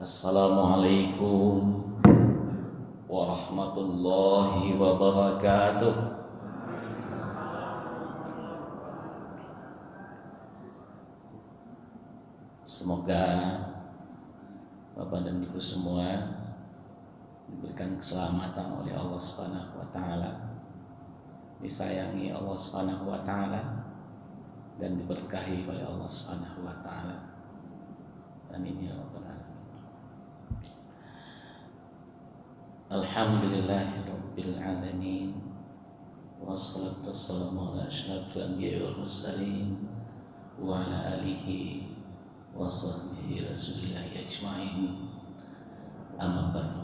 Assalamualaikum warahmatullahi wabarakatuh. Semoga Bapak dan Ibu semua diberikan keselamatan oleh Allah Subhanahu wa taala, disayangi Allah Subhanahu wa taala, dan diberkahi oleh Allah Subhanahu wa taala. Amin ya rabbal alamin. Alhamdulillahirabbil alamin. Wassalatu wassalamu ala asyrafil anbiya'i wal mursalin wa ala alihi wa sahbihi rasulillahi ajma'in. Amma ba'du.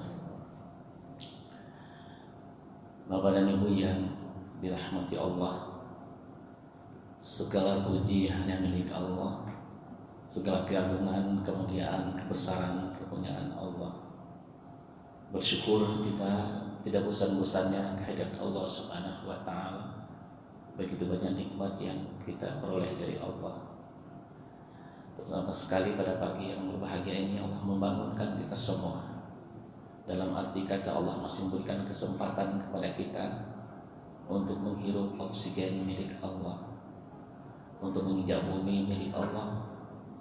Bapak dan Ibu yang dirahmati Allah, segala puji hanya milik Allah, segala keagungan, kemuliaan, kebesaran, kepunyaan Allah. Bersyukur kita tidak bosan-bosannya kehadirat Allah Subhanahu wa taala. Begitu banyak nikmat yang kita peroleh dari Allah. Terutama sekali pada pagi yang berbahagia ini Allah membangunkan kita semua. Dalam arti kata Allah masih memberikan kesempatan kepada kita untuk menghirup oksigen milik Allah, untuk menginjak bumi milik Allah,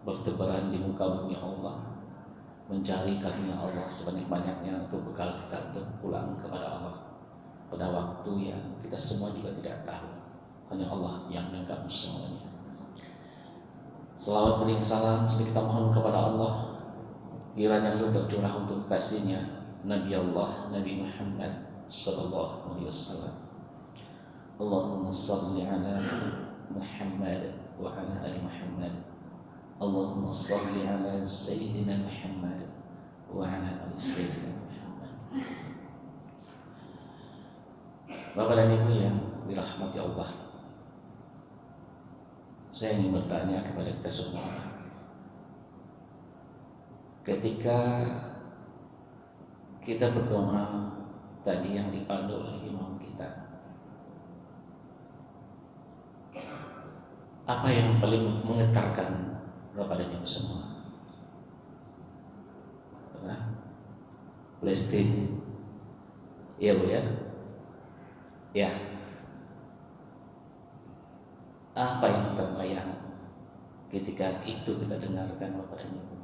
bertebaran di muka bumi Allah, mencari karunia Allah sebanyak-banyaknya untuk bekal kita untuk pulang kepada Allah pada waktu yang kita semua juga tidak tahu. Hanya Allah yang mengetahui semuanya. Selawat beriring salam kita mohon kepada Allah, kiranya selalu tercurah untuk kasihnya Nabi Allah Nabi Muhammad sallallahu alaihi wasallam. Allahumma shalli ala Muhammad wa ala ali Muhammad. Allahumma shalli ala Sayyidina Muhammad wa ala ali Sayyidina Muhammad. Bapak dan Ibu yang dirahmati Allah, saya ingin bertanya kepada kita semua. Ketika kita berdoa tadi yang dipandu oleh imam kita, apa yang paling menggetarkan Bapak dan Ibu semua? Palestina, iya Bu ya? Ya. Apa yang terbayang ketika itu kita dengarkan Bapak dan Ibu?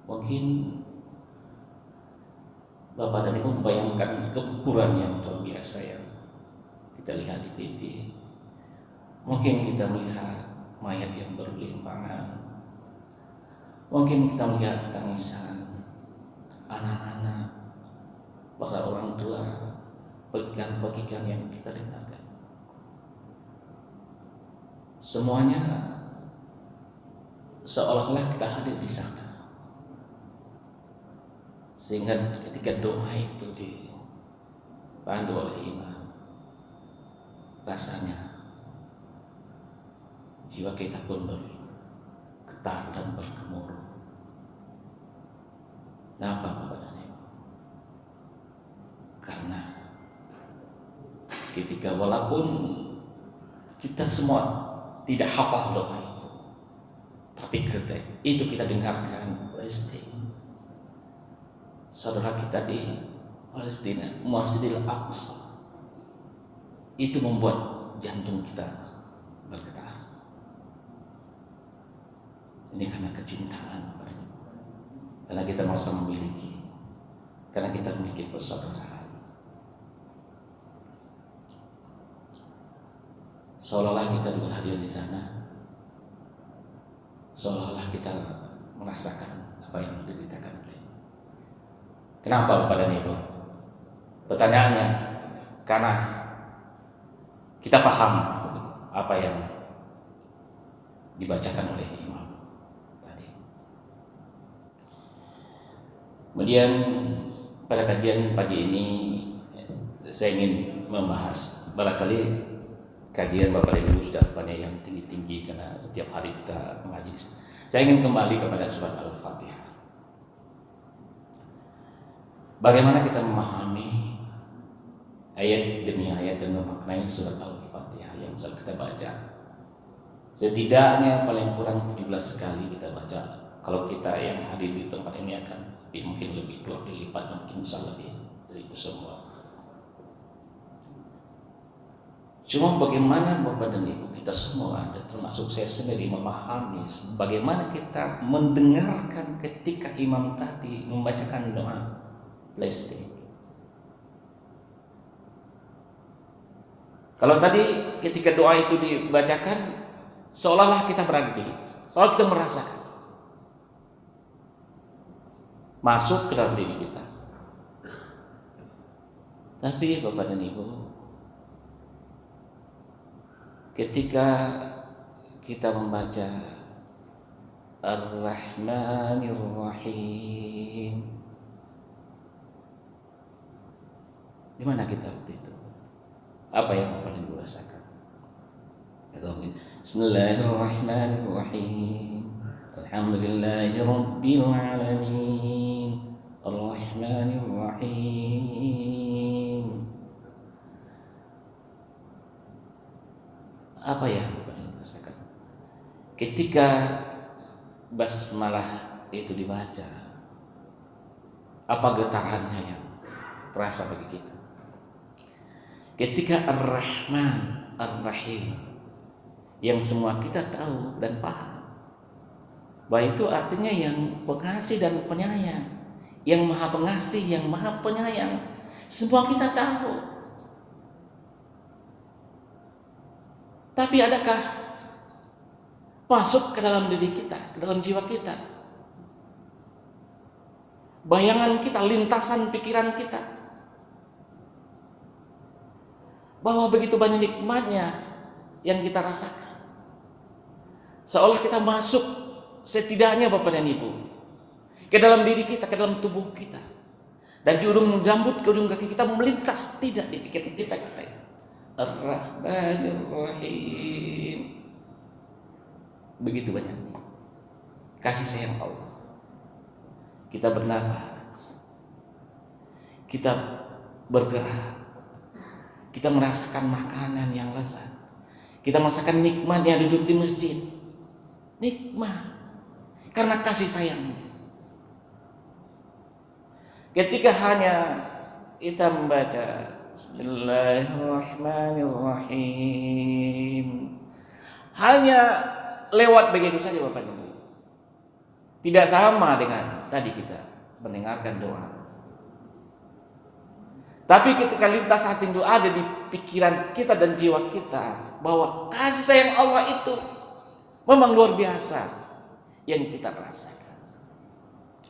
Mungkin Bapak dan Ibu membayangkan gempuran yang luar biasa yang kita lihat di TV. Mungkin kita melihat mayat yang bergelimpangan. Mungkin kita melihat tangisan anak-anak, bahkan orang tua, bagikan-bagikan yang kita dengarkan. Semuanya seolah-olah kita hadir di sana. Sehingga ketika doa itu dipandu oleh imam, rasanya jiwa kita pun bergetar dan bergemuruh. Kenapa Bapak dan Ibu? Karena ketika walaupun kita semua tidak hafal doa itu, tapi ketika itu kita dengarkan Palestina, saudara kita di Palestina, Masjidil Aqsa, itu membuat jantung kita bergetar. Ini karena kecintaan, karena kita merasa memiliki, karena kita memiliki persaudaraan. Seolah-olah kita juga hadir di sana, seolah-olah kita merasakan apa yang diberitakan. Kenapa Bapak dan Ibu? Pertanyaannya, karena kita paham apa yang dibacakan oleh imam tadi. Kemudian pada kajian pagi ini saya ingin membahas, barangkali kajian Bapak dan Ibu sudah banyak yang tinggi-tinggi karena setiap hari kita mengaji. Saya ingin kembali kepada surat Al-Fatihah. Bagaimana kita memahami ayat demi ayat dan memaknai surat Al-Fatihah yang sedang kita baca? Setidaknya paling kurang 17 kali kita baca Kalau kita yang hadir di tempat ini akan mungkin lebih 2 kali lipat, mungkin bisa lebih dari itu semua. Cuma bagaimana Bapak dan Ibu kita semua, dan termasuk saya sendiri, memahami bagaimana kita mendengarkan ketika imam tadi membacakan doa plastik. Kalau tadi ketika doa itu dibacakan, seolah-olah kita berada seolah kita merasakan masuk ke dalam diri kita. Tapi Bapak dan Ibu, ketika kita membaca Ar-Rahmanir Rahim, di mana kita waktu itu? Apa yang Bapak dan Ibu rasakan? Bismillahirrahmanirrahim. Alhamdulillahirabbil alamin. Ar-Rahmanir Rahim. Apa yang Bapak dan Ibu rasakan ketika basmalah itu dibaca? Apa getarannya yang terasa bagi kita? Ketika Ar-Rahman Ar-Rahim, yang semua kita tahu dan paham bahwa itu artinya yang pengasih dan penyayang, yang maha pengasih, yang maha penyayang. Semua kita tahu. Tapi adakah masuk ke dalam diri kita, ke dalam jiwa kita, bayangan kita, lintasan pikiran kita, bahwa begitu banyak nikmatnya yang kita rasakan? Seolah kita masuk setidaknya Bapak dan Ibu ke dalam diri kita, ke dalam tubuh kita, dari ujung rambut ke ujung kaki kita melintas tidak di pikiran kita. Ar-Rahmanir Rahim. Begitu banyak kasih sayang Allah. Kita bernapas, kita bergerak, kita merasakan makanan yang lezat, kita merasakan nikmatnya duduk di masjid. Nikmat karena kasih sayang. Ketika hanya kita membaca Bismillahirrahmanirrahim, hanya lewat begitu saja Bapak Ibu, tidak sama dengan tadi kita mendengarkan doa. Tapi ketika lintas hati itu ada di pikiran kita dan jiwa kita, bahwa kasih sayang Allah itu memang luar biasa yang kita rasakan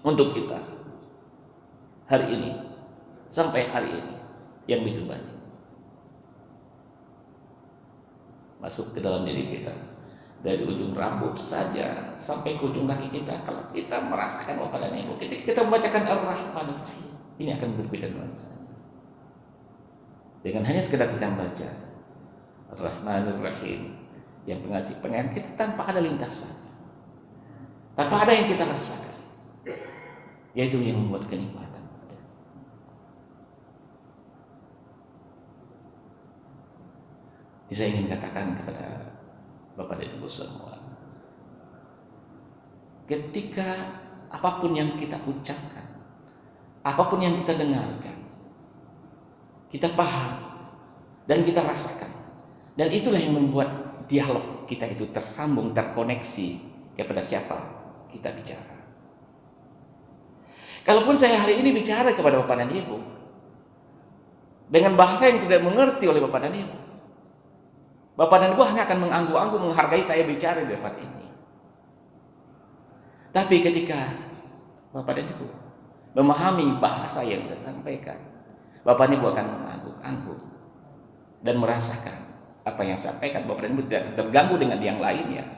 untuk kita hari ini, sampai hari ini, yang begitu banyak masuk ke dalam diri kita, dari ujung rambut saja sampai ke ujung kaki kita. Kalau kita merasakan Bapak dan Ibu, ketika kita membacakan Ar-Rahmanir Rahim, ini akan berbeda dengan saya. Dengan hanya sekedar kita membaca Ar-Rahmanir Rahim, yang pengasih penyayang, kita tanpa ada lintasan, tanpa ada yang kita rasakan, yaitu yang membuat kenikmatan. Jadi saya ingin katakan kepada Bapak dan Ibu semua, ketika apapun yang kita ucapkan, apapun yang kita dengarkan, kita paham dan kita rasakan, dan itulah yang membuat dialog kita itu tersambung, terkoneksi kepada siapa kita bicara. Kalaupun saya hari ini bicara kepada Bapak dan Ibu dengan bahasa yang tidak mengerti oleh Bapak dan Ibu, Bapak dan Ibu hanya akan mengangguk-angguk menghargai saya bicara di depan ini. Tapi ketika Bapak dan Ibu memahami bahasa yang saya sampaikan, Bapak dan Ibu akan mengangguk-angguk dan merasakan apa yang saya sampaikan. Bapak dan Ibu tidak terganggu dengan yang lainnya.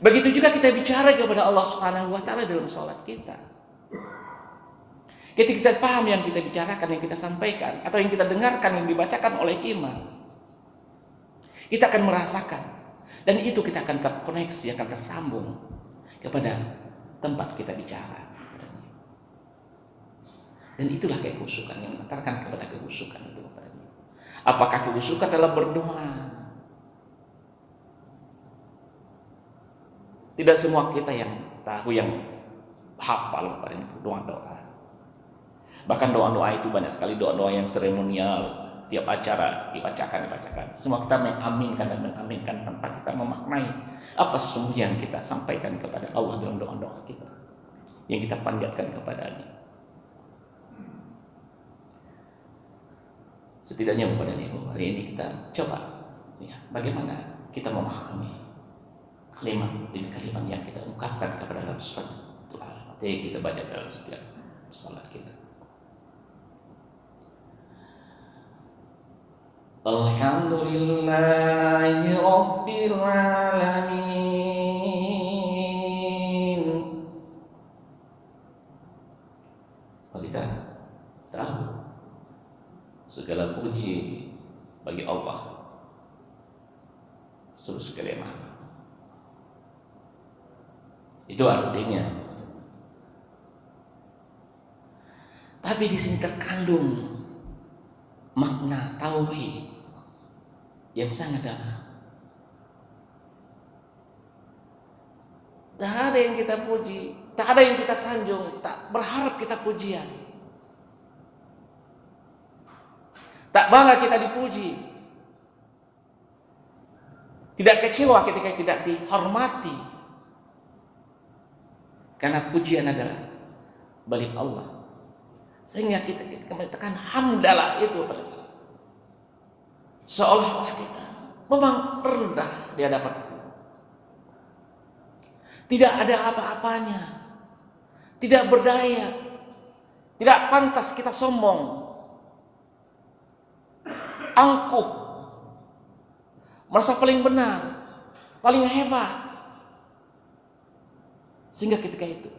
Begitu juga kita bicara kepada Allah Subhanahu wa taala dalam salat kita. Ketika kita paham yang kita bicarakan, yang kita sampaikan, atau yang kita dengarkan yang dibacakan oleh imam, kita akan merasakan, dan itu kita akan terkoneksi, akan tersambung kepada tempat kita bicara. Dan itulah kehusukan yang mengantarkan kepada kehusukan itu. Apakah kehusukan dalam berdoa? Tidak semua kita yang tahu, yang hafal Bapak dan Ibu, doa-doa. Bahkan doa-doa itu banyak sekali, doa-doa yang seremonial, tiap acara dibacakan. Semua kita mengaminkan dan mengaminkan tanpa kita memaknai apa sesungguhnya yang kita sampaikan kepada Allah dalam doa-doa kita, yang kita panjatkan kepadanya. Setidaknya Bapak dan Ibu, hari ini kita coba ya, bagaimana kita memahami kalimat demi kalimat yang kita ungkapkan kepada Allah Subhanahu wa Ta'ala, yang kita baca dalam setiap salat kita. Alhamdulillahi Rabbil Alamin. Kita tahu segala puji bagi Allah seluruh segala makna. Itu artinya. Tapi di sini terkandung makna tauhid yang sangat dalam. Tak ada yang kita puji, tak ada yang kita sanjung, tak berharap kita pujian. Tak bangga kita dipuji. Tidak kecewa ketika tidak dihormati. Karena pujian adalah balik Allah. Sehingga kita mengatakan hamdalah itu pada kita. Seolah-olah kita memang rendah di hadapan Allah. Tidak ada apa-apanya. Tidak berdaya. Tidak pantas kita sombong, angkuh, merasa paling benar, paling hebat. Sehingga ketika itu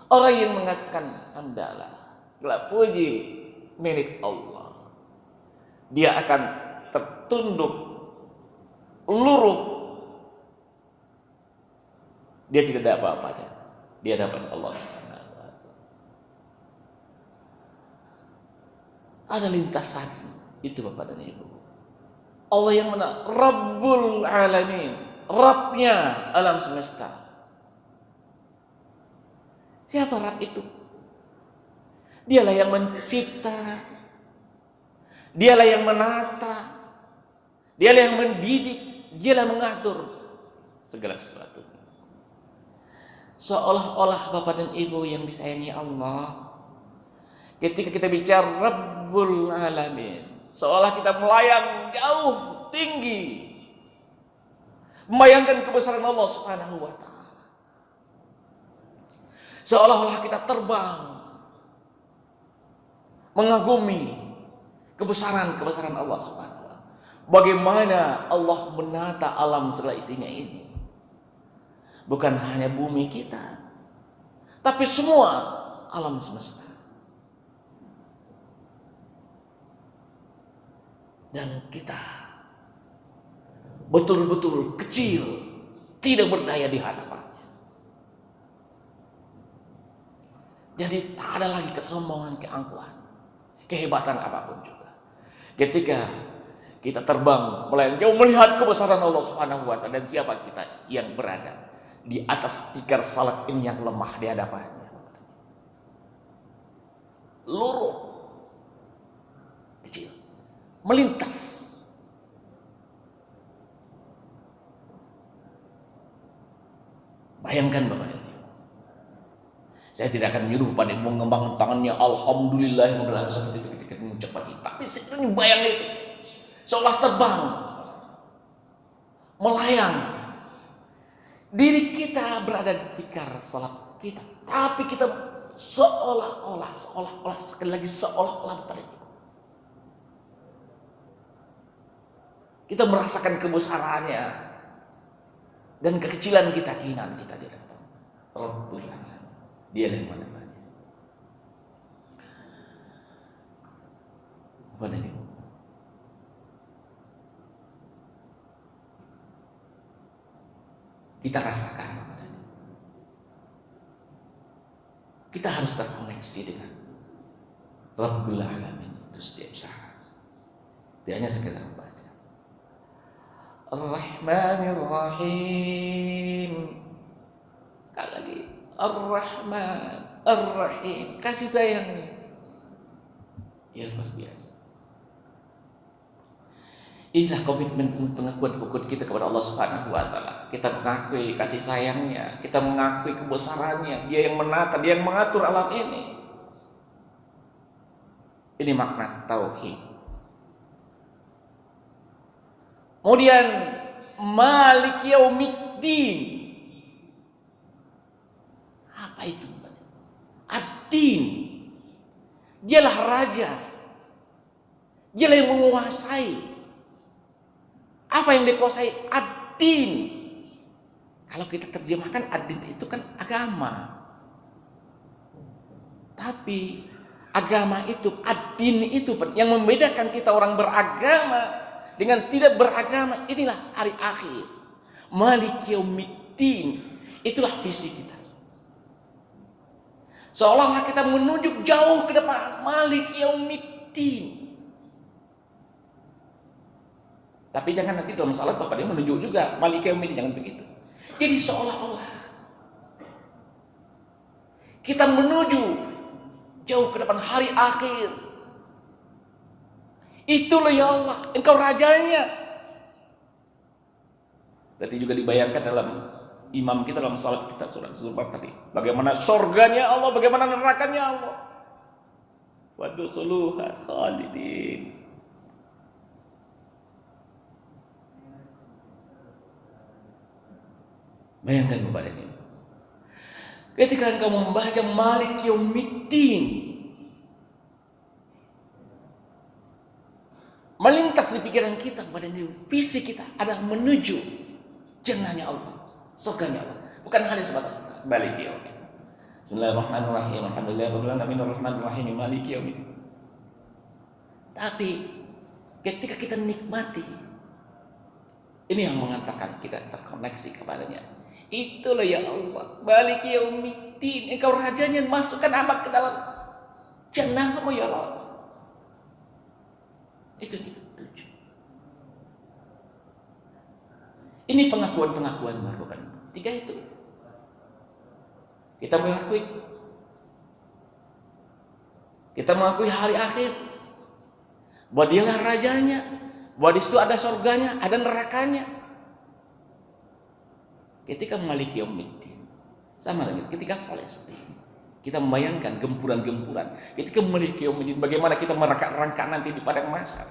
orang yang mengatakan hamdalah, segala puji milik Allah, dia akan tertunduk luruh. Dia tidak ada apa-apanya di hadapan Allah Subhanahu wa Ta'ala. Ada lintasan itu Bapak dan Ibu. Allah yang mana? Rabbul Alamin, Rabbnya alam semesta. Siapa Rabb itu? Dialah yang mencipta, dialah yang menata, dialah yang mendidik, dialah mengatur segala sesuatu. Seolah-olah Bapak dan Ibu yang disayangi Allah, ketika kita bicara Rabbul Alamin, seolah kita melayang jauh tinggi, membayangkan kebesaran Allah Subhanahu wa Ta'ala. Seolah-olah kita terbang, mengagumi kebesaran Allah Subhanahu wa Ta'ala. Bagaimana Allah menata alam segala isinya ini. Bukan hanya bumi kita, tapi semua alam semesta. Dan kita betul-betul kecil, tidak berdaya di hadapannya. Jadi tak ada lagi kesombongan, keangkuhan, kehebatan apapun juga. Ketika kita terbang melayang jauh melihat kebesaran Allah Subhanahu wa Ta'ala, dan siapa kita yang berada di atas tikar salat ini yang lemah di hadapannya. Luruh, kecil, melintas. Bayangkan Bapak dan Ibu. Saya tidak akan menyuruh pada mengembangkan tangannya alhamdulillah seperti itu ketika mengucapkan itu. Tapi sekiranya bayang itu seolah terbang, melayang. Diri kita berada di tikar salat kita, tapi kita seolah-olah sekali lagi seolah-olah Bapak dan Ibu. Kita merasakan kebesarannya dan kekecilan kita, kehinaan kita di hadapan Rabbul Alamin. Dia yang mana-mana. Bapak dan Ibu, kita rasakan Bapak dan Ibu. Kita harus terkoneksi dengan Rabbul Alamin itu setiap saat. Tidak hanya sekedar membaca Ar-Rahmanir Rahim. Sekali lagi, Ar-Rahman, Ar-Rahim, kasih sayangnya yang luar biasa. Inilah komitmen pengakuan kita kepada Allah Subhanahu wa taala. Kita mengakui kasih sayangnya, kita mengakui kebesarannya, Dia yang menata, Dia yang mengatur alam ini. Ini makna tauhid. Kemudian Malik Yaumiddin. Apa itu? Ad-din. Dialah raja. Dialah yang menguasai. Apa yang dikuasai? Ad-din. Kalau kita terjemahkan ad-din itu kan agama. Tapi agama itu, ad-din itu yang membedakan kita orang beragama dengan tidak beragama. Inilah hari akhir. Malik Yaumiddin. Itulah visi kita. Seolah-olah kita menunjuk jauh ke depan. Malik Yaumiddin. Tapi jangan nanti dalam salat Bapak dia menunjuk juga Malik Yaumiddin, jangan begitu. Jadi seolah-olah kita menuju jauh ke depan hari akhir. Itulah ya Allah, Engkau rajanya. Tadi juga dibayangkan dalam imam kita dalam salat kita surat tadi. Bagaimana surganya Allah, bagaimana nerakanya Allah. Wadkhuluha khalidin. Bayangkan kepada ini. Ketika engkau membaca Malik Yaumiddin, melintas di pikiran kita kepada ini, visi kita adalah menuju jannahnya Allah, surganya Allah, bukan hanya sebatas Malik Yaumiddin. Bismillahirrahmanirrahim. Alhamdulillahirabbil alamin arrahmanirrahim maliki yaumiddin. Tapi ketika kita nikmati, ini yang mengatakan kita terkoneksi kepadanya. Itulah ya Allah, Maliki Yaumiddin, Engkau rajanya, masukkan amak ke dalam jannah-Mu ya Allah. Itu kita tuju. Ini pengakuan-pengakuan merupakan 3 itu. Kita mengakui hari akhir, bahwa Dialah rajanya, bahwa di situ ada surganya, ada nerakanya. Ketika Malik Yaumiddin, sama lagi ketika Palestina, kita membayangkan gempuran-gempuran. Ketika Malik Yaumiddin, bagaimana kita merangkak-rangkak nanti di padang mahsyar,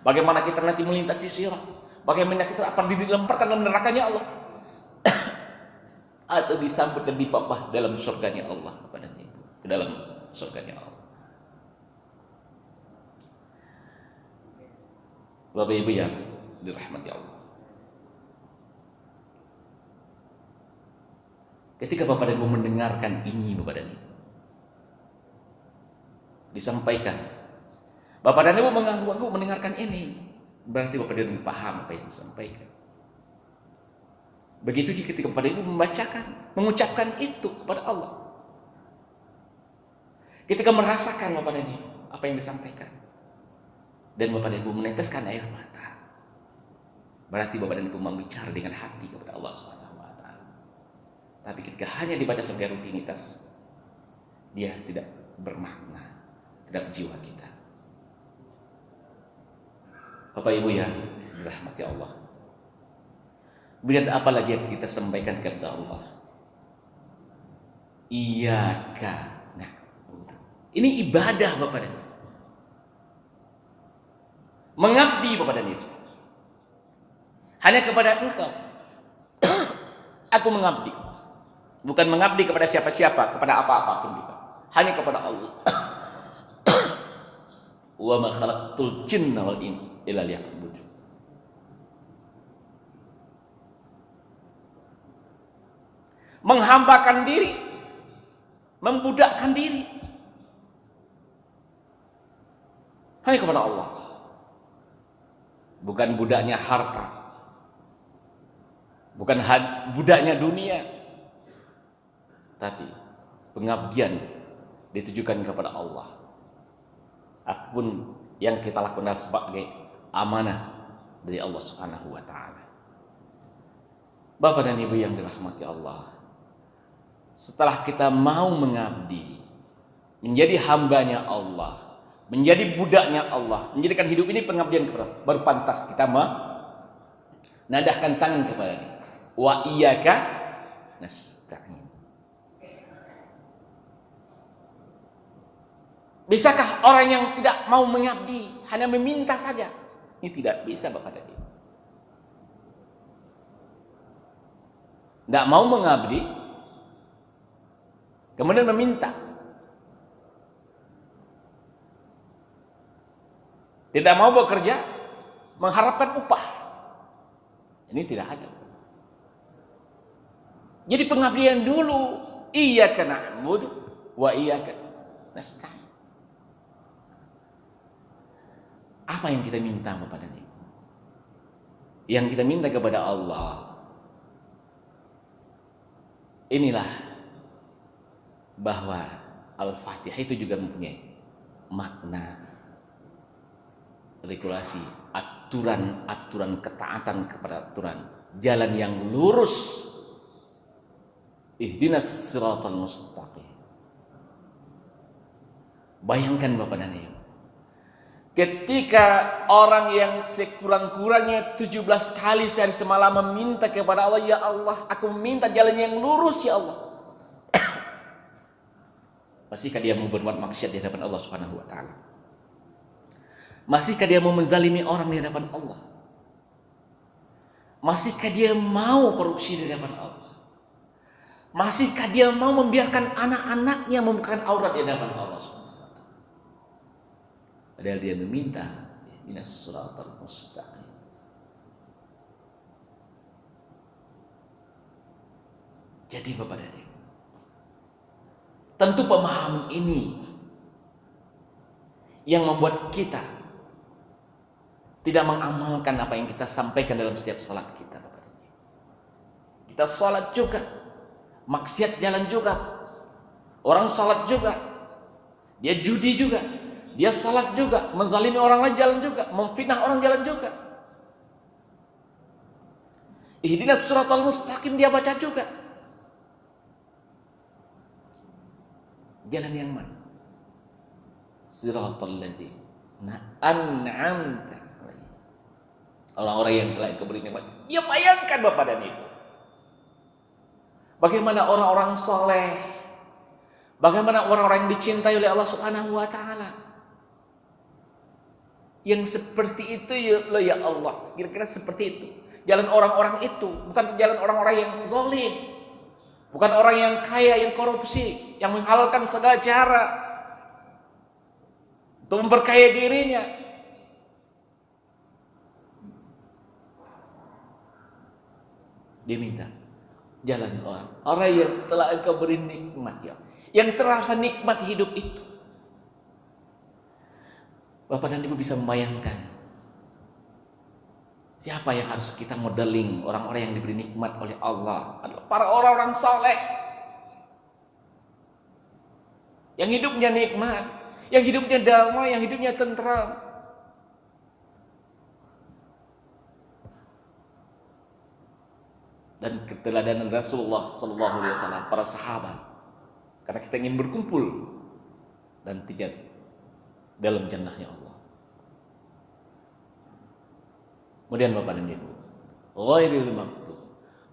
bagaimana kita nanti melintasi sirat, bagaimana kita akan dilemparkan dalam nerakanya Allah, atau disambut dan dipapah dalam surganya Allah, ke dalam surganya Allah. Bapak Ibu yang dirahmati Allah, ketika Bapak dan Ibu mendengarkan ini, Bapak dan Ibu disampaikan, Bapak dan Ibu mengangguk mendengarkan ini, berarti Bapak dan Ibu paham apa yang disampaikan. Begitu juga ketika Bapak dan Ibu membacakan, mengucapkan itu kepada Allah, ketika merasakan Bapak dan Ibu apa yang disampaikan, dan Bapak dan Ibu meneteskan air mata, berarti Bapak dan Ibu membicara dengan hati kepada Allah SWT. Tapi ketika hanya dibaca sebagai rutinitas, dia tidak bermakna terhadap jiwa kita. Bapak Ibu yang dirahmati Allah, kemudian apa lagi yang kita sampaikan kepada Allah? Iyyaka na'budu. Ini ibadah Bapak dan Ibu. Mengabdi Bapak dan Ibu. Hanya kepada Engkau aku mengabdi. Bukan mengabdi kepada siapa-siapa, kepada apa-apapun juga. Hanya kepada Allah. Wa ma khalaqtul jinna wal insa illa liya'budun. Menghambakan diri, membudakkan diri hanya kepada Allah. Bukan budaknya harta, bukan budaknya dunia, tapi pengabdian ditujukan kepada Allah. Apapun yang kita lakukan sebagai amanah dari Allah Subhanahu wa taala. Bapak dan Ibu yang dirahmati Allah, setelah kita mau mengabdi, menjadi hambanya Allah, menjadi budaknya Allah, menjadikan hidup ini pengabdian kepada Allah, baru pantas kita menadahkan tangan kepada Dia. Wa iyyaka nasta'in. Bisakah orang yang tidak mau mengabdi hanya meminta saja? Ini tidak bisa Bapak dan Ibu. Tidak mau mengabdi, kemudian meminta. Tidak mau bekerja, mengharapkan upah. Ini tidak ada. Jadi pengabdian dulu, iyyaka na'budu wa iyyaka nasta'in. Apa yang kita minta kepada Dia? Yang kita minta kepada Allah, inilah bahwa Al-Fatihah itu juga mempunyai makna regulasi, aturan ketaatan kepada aturan, jalan yang lurus. Ihdinas siratal mustaqim. Bayangkan Bapak dan Ibu, ketika orang yang sekurang-kurangnya 17 kali sehari semalam meminta kepada Allah, ya Allah, aku meminta jalan yang lurus ya Allah. Masihkah dia mau berbuat maksiat di hadapan Allah Subhanahu wa taala? Masihkah dia mau menzalimi orang di hadapan Allah? Masihkah dia mau korupsi di hadapan Allah? Masihkah dia mau membiarkan anak-anaknya membukakan aurat di hadapan Allah Subhanahu wa taala? Padahal dia meminta ihdinas siratal mustaqim. Jadi Bapak dan Ibu, tentu pemahaman ini yang membuat kita tidak mengamalkan apa yang kita sampaikan dalam setiap salat kita. Kita salat juga, maksiat jalan juga, orang salat juga, dia judi juga, dia salat juga, menzalimi orang lain jalan juga, memfitnah orang jalan juga. Ihdinas siratal mustaqim dia baca juga. Jalan yang mana? Siratal ladzina an'amta. Orang-orang yang telah Engkau beri nikmat. Ya bayangkan Bapak dan Ibu, bagaimana orang-orang soleh, bagaimana orang-orang yang dicintai oleh Allah Subhanahu wa taala. Yang seperti itu ya Allah, kira-kira seperti itu. Jalan orang-orang itu, bukan jalan orang-orang yang zalim, bukan orang yang kaya, yang korupsi, yang menghalalkan segala cara untuk memperkaya dirinya. Dia minta jalan orang yang telah Engkau beri nikmat, ya, yang terasa nikmat hidup itu. Bapak dan Ibu bisa membayangkan siapa yang harus kita modeling orang-orang yang diberi nikmat oleh Allah? Adalah para orang-orang saleh yang hidupnya nikmat, yang hidupnya damai, yang hidupnya tentram. Dan keteladanan Rasulullah sallallahu alaihi wasallam, para sahabat, karena kita ingin berkumpul dan tinggal dalam jannahnya Allah. Kemudian Bapak dan Ibu, ghairil maghdub,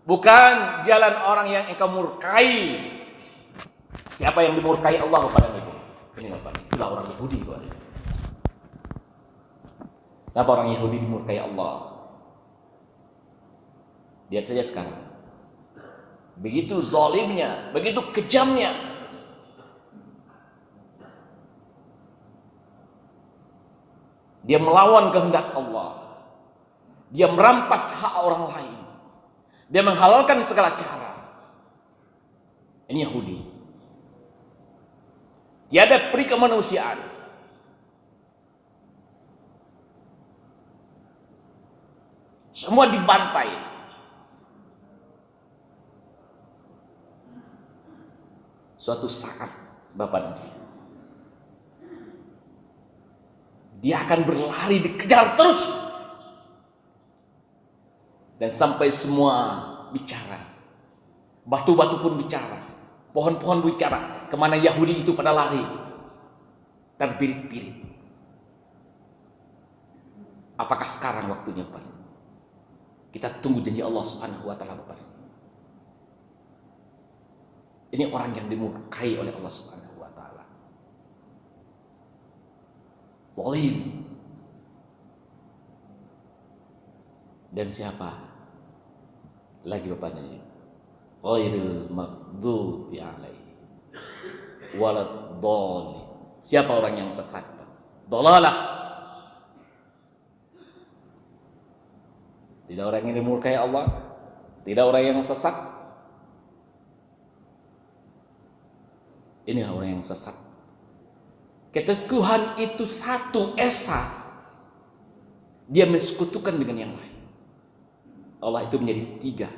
bukan jalan orang yang Engkau murkai. Siapa yang dimurkai Allah Bapak dan Ibu? Ini Bapak, itulah orang Yahudi Bapak. Kenapa orang Yahudi dimurkai Allah? Lihat saja sekarang, begitu zalimnya, begitu kejamnya. Dia melawan kehendak Allah, dia merampas hak orang lain, dia menghalalkan segala cara. Ini Yahudi. Tiada peri kemanusiaan. Semua dibantai. Suatu saat Bapak nanti, dia akan berlari, dikejar terus, dan sampai semua bicara, batu-batu pun bicara, Pohon-pohon bicara, kemana Yahudi itu pada lari, terbirit-birit. Apakah sekarang waktunya Bapak? Kita tunggu janji Allah Subhanahu wa taala Bapak. Ini orang yang dimurkai oleh Allah Subhanahu wa taala. Zalim. Dan siapa lagi Bapaknya? Ghairil maghdubi alaihi waladdallin. Siapa orang yang sesat? Dalalah. Tidak orang yang dimurkai Allah, tidak orang yang sesat. Inilah orang yang sesat. Keteguhan itu satu esa, dia mensekutukan dengan yang lain. Allah itu menjadi tiga.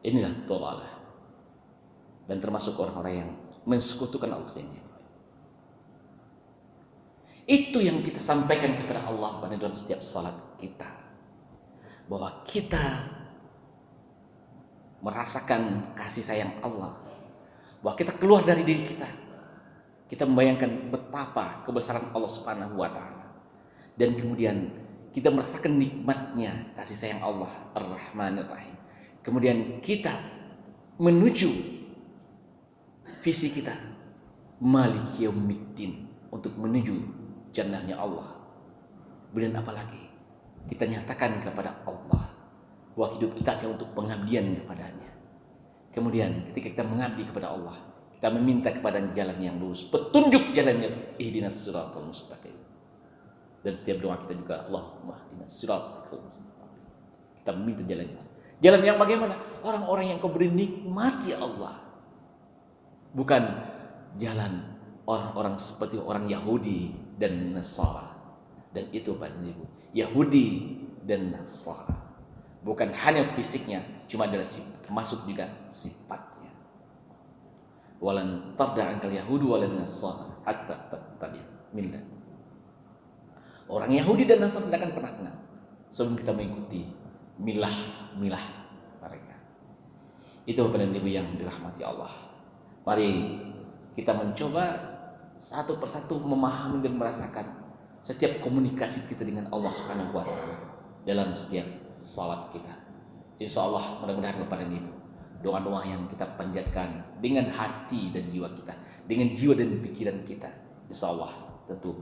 Inilah dhalalah. Dan termasuk orang-orang yang mensekutukan Allah dengan yang lain. Itu yang kita sampaikan kepada Allah pada dalam setiap salat kita. Bahwa kita merasakan kasih sayang Allah, bahwa kita keluar dari diri kita, kita membayangkan betapa kebesaran Allah Subhanahu wa taala, dan kemudian kita merasakan nikmatnya kasih sayang Allah Ar-Rahmanir Rahim. Kemudian kita menuju visi kita Maliki Yaumiddin, untuk menuju jannahnya Allah. Kemudian apalagi kita nyatakan kepada Allah bahwa hidup kita hanya untuk pengabdian kepadanya. Kemudian ketika kita mengabdi kepada Allah, kita meminta kepada jalan yang lurus, petunjuk jalannya, ihdinas siratal mustaqim. Dan setiap doa kita juga Allahumma ihdinas siratal mustaqim. Kita meminta jalannya. Jalan yang bagaimana? Orang-orang yang kau beri nikmat ya Allah. Bukan jalan orang-orang seperti orang Yahudi dan Nasara. Dan itu Pak Ibu, Yahudi dan Nasara. Bukan hanya fisiknya, cuma adalah masuk juga sifatnya. Walan tarda ankal yahudu walan nasara hatta tattabi' millat. Orang Yahudi dan Nasara tidak akan pernah kenal sebelum kita mengikuti milah mereka. Itu Bapak dan Ibu yang dirahmati Allah. Mari kita mencoba satu persatu memahami dan merasakan setiap komunikasi kita dengan Allah Subhanahu wa taala dalam setiap salat kita. Insya Allah mudah-mudahan Bapak dan Ibu, doa-doa yang kita panjatkan dengan hati dan jiwa kita, dengan jiwa dan pikiran kita, insya Allah tentu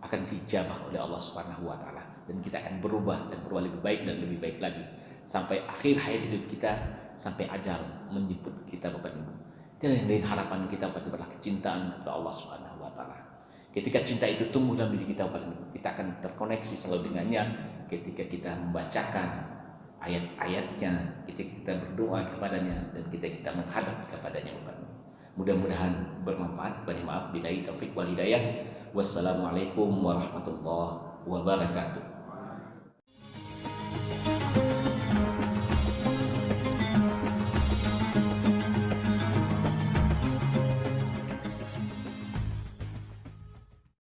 akan dijabah oleh Allah Subhanahu wa taala, dan kita akan berubah lebih baik dan lebih baik lagi sampai akhir hayat hidup kita, sampai ajal menjemput kita Bapak dan Ibu. Itulah yang dari harapan kita adalah kecintaan kepada Allah Subhanahu wa taala. Ketika cinta itu tumbuh dalam diri kita, kita akan terkoneksi selalu dengannya. Ketika kita membacakan ayat-ayatnya, ketika kita berdoa kepadanya, dan kita menghadap kepadanya. Mudah-mudahan bermanfaat. Banyak maaf, billahi taufik wal hidayah. Wassalamualaikum warahmatullahi wabarakatuh.